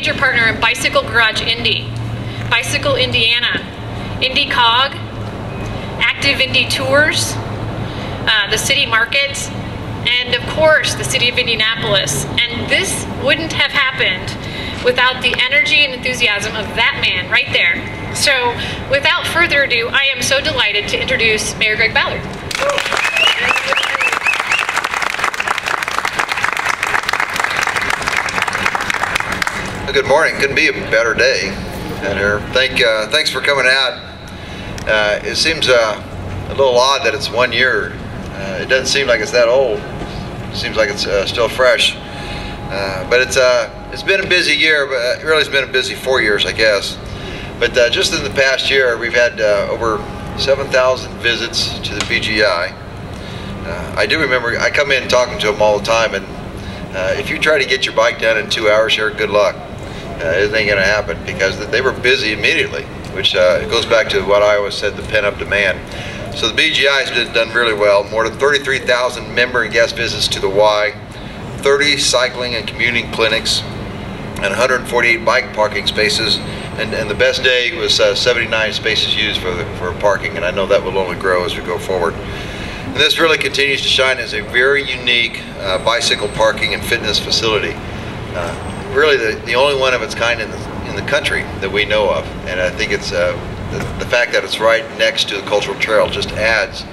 major partner in Bicycle Garage Indy, Bicycle Indiana, Indy Cog, Active Indy Tours, the City Market, and of course the City of Indianapolis. And this wouldn't have happened without the energy and enthusiasm of that man right there. So without further ado, I am so delighted to introduce Mayor Greg Ballard. Good morning. Couldn't be a better day. Thanks for coming out. It seems a little odd that it's 1 year. It doesn't seem like it's that old. It seems like it's still fresh. But it's been a busy year, but really it's been a busy 4 years, I guess. But just in the past year, we've had over 7,000 visits to the BGI. I do remember, I come in talking to them all the time, and if you try to get your bike done in 2 hours here, good luck. It ain't gonna happen, because they were busy immediately, which goes back to what I always said, the pent-up demand. So the BGI has done really well. More than 33,000 member and guest visits to the Y, 30 cycling and commuting clinics, and 148 bike parking spaces. And the best day was 79 spaces used for parking, and I know that will only grow as we go forward. And this really continues to shine as a very unique bicycle parking and fitness facility. Really the only one of its kind in the country that we know of. And I think it's the fact that it's right next to the cultural trail just adds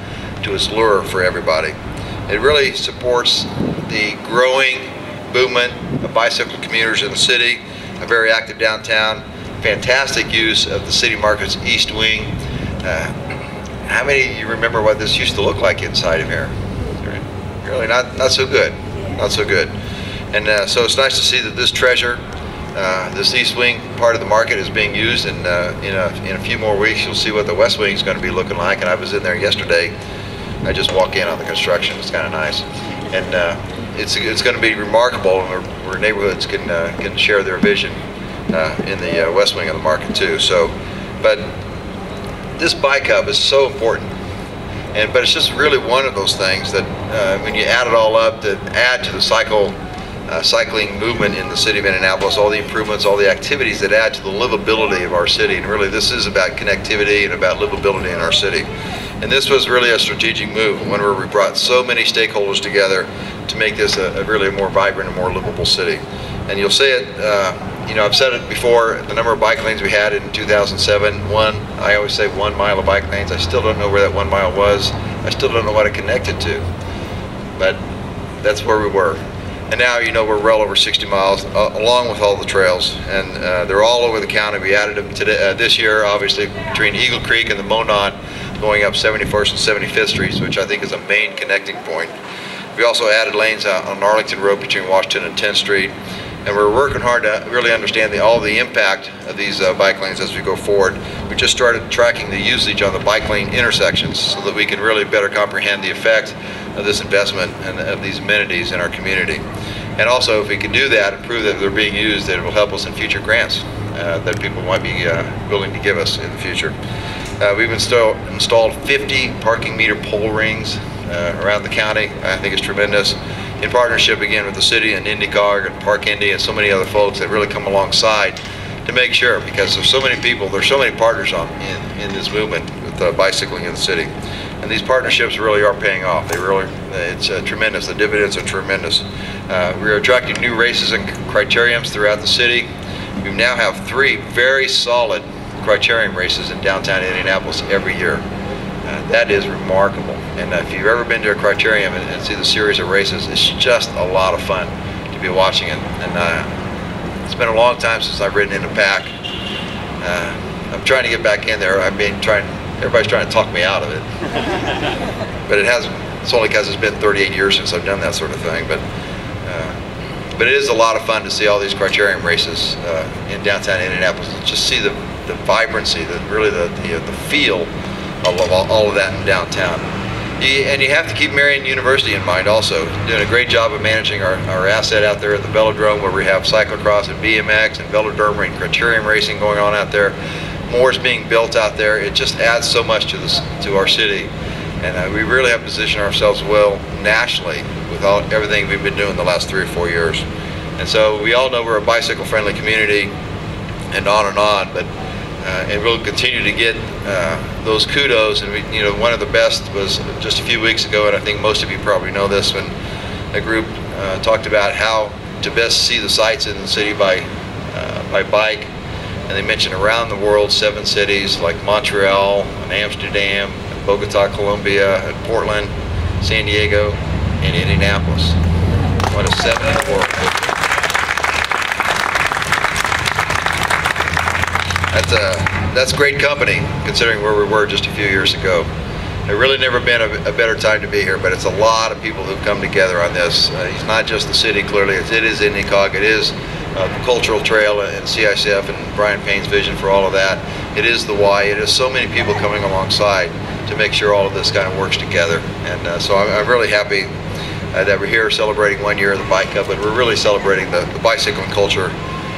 to its lure for everybody. It really supports the growing movement of bicycle commuters in the city, a very active downtown, fantastic use of the City Market's East Wing. How many of you remember what this used to look like inside of here? Really not so good, not so good. And so it's nice to see that this treasure, this East Wing part of the market is being used, and in a few more weeks you'll see what the West Wing is going to be looking like. And I was in there yesterday. I just walk in on the construction. It's kind of nice, and it's going to be remarkable where neighborhoods can share their vision in the West Wing of the market too. So, but this bike hub is so important, but it's just really one of those things that when you add it all up, that add to the cycling movement in the city of Indianapolis, all the improvements, all the activities that add to the livability of our city. And really this is about connectivity and about livability in our city. And this was really a strategic move, one where we brought so many stakeholders together to make this a really more vibrant and more livable city. And you'll see it, I've said it before, the number of bike lanes we had in 2007, I always say 1 mile of bike lanes. I still don't know where that 1 mile was. I still don't know what it connected to, but that's where we were. And now, we're well over 60 miles, along with all the trails, and they're all over the county. We added them today, this year, obviously, between Eagle Creek and the Monon, going up 71st and 75th Streets, which I think is a main connecting point. We also added lanes on Arlington Road between Washington and 10th Street, and we're working hard to really understand all the impact of these bike lanes as we go forward. We just started tracking the usage on the bike lane intersections so that we can really better comprehend the effect of this investment and of these amenities in our community. And also, if we can do that and prove that they're being used, that it will help us in future grants that people might be willing to give us in the future. We've installed 50 parking meter pole rings around the county. I think it's tremendous, in partnership again with the city and Indy Cog and Park Indy and so many other folks that really come alongside to make sure, because there's so many people, there's so many partners in this movement with bicycling in the city. And these partnerships really are paying off. It's tremendous. The dividends are tremendous. We're attracting new races and criteriums throughout the city. We now have 3 very solid criterium races in downtown Indianapolis every year. That is remarkable. And if you've ever been to a criterium and see the series of races, it's just a lot of fun to be watching it. And it's been a long time since I've ridden in a pack. I'm trying to get back in there. Everybody's trying to talk me out of it. But it hasn't. It's only because it's been 38 years since I've done that sort of thing. But it is a lot of fun to see all these criterium races in downtown Indianapolis. Just see the vibrancy, really the feel of all of that in downtown. And you have to keep Marion University in mind also. Doing a great job of managing our asset out there at the Velodrome, where we have cyclocross and BMX and velodrome and criterium racing going on out there. More is being built out there. It just adds so much to our city. And we really have positioned ourselves well nationally with everything we've been doing the last 3 or 4 years. And so we all know we're a bicycle-friendly community, and on, but and we'll continue to get those kudos. And one of the best was just a few weeks ago, and I think most of you probably know this, when a group talked about how to best see the sights in the city by bike, and they mentioned around the world 7 cities like Montreal and Amsterdam, and Bogota, Colombia, and Portland, San Diego, and Indianapolis. One of 7 in the world. That's great company, considering where we were just a few years ago. There's really never been a better time to be here, but it's a lot of people who've come together on this. It's not just the city, clearly. It is Indy Cog. It is the Cultural Trail and CICF and Brian Payne's vision for all of that. It is the why. It is so many people coming alongside to make sure all of this kind of works together. And so I'm really happy that we're here celebrating 1 year of the Bike Hub, but we're really celebrating the bicycling culture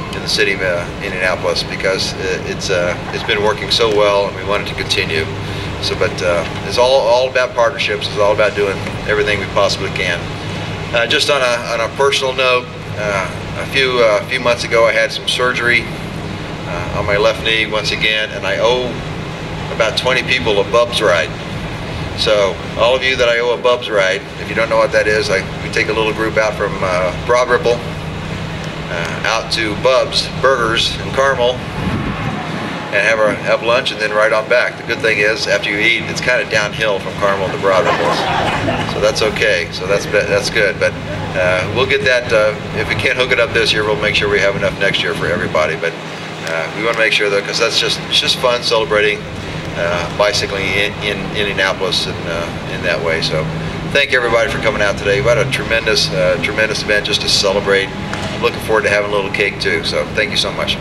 in the city of Indianapolis, because it's been working so well, and we want it to continue. So, but it's all about partnerships. It's all about doing everything we possibly can. Just on a personal note, a few months ago, I had some surgery on my left knee once again, and I owe about 20 people a Bubs ride. So all of you that I owe a Bubs ride, if you don't know what that is, we take a little group out from Broad Ripple out to Bubs Burgers in Carmel and have lunch, and then right on back. The good thing is, after you eat, it's kind of downhill from Carmel to Broad Ripple, so that's okay. So that's good. But we'll get that. If we can't hook it up this year, we'll make sure we have enough next year for everybody. But we want to make sure, though, because it's just fun celebrating bicycling in Indianapolis and in that way. So thank everybody for coming out today. We've had a tremendous event just to celebrate. I'm looking forward to having a little cake too. So thank you so much.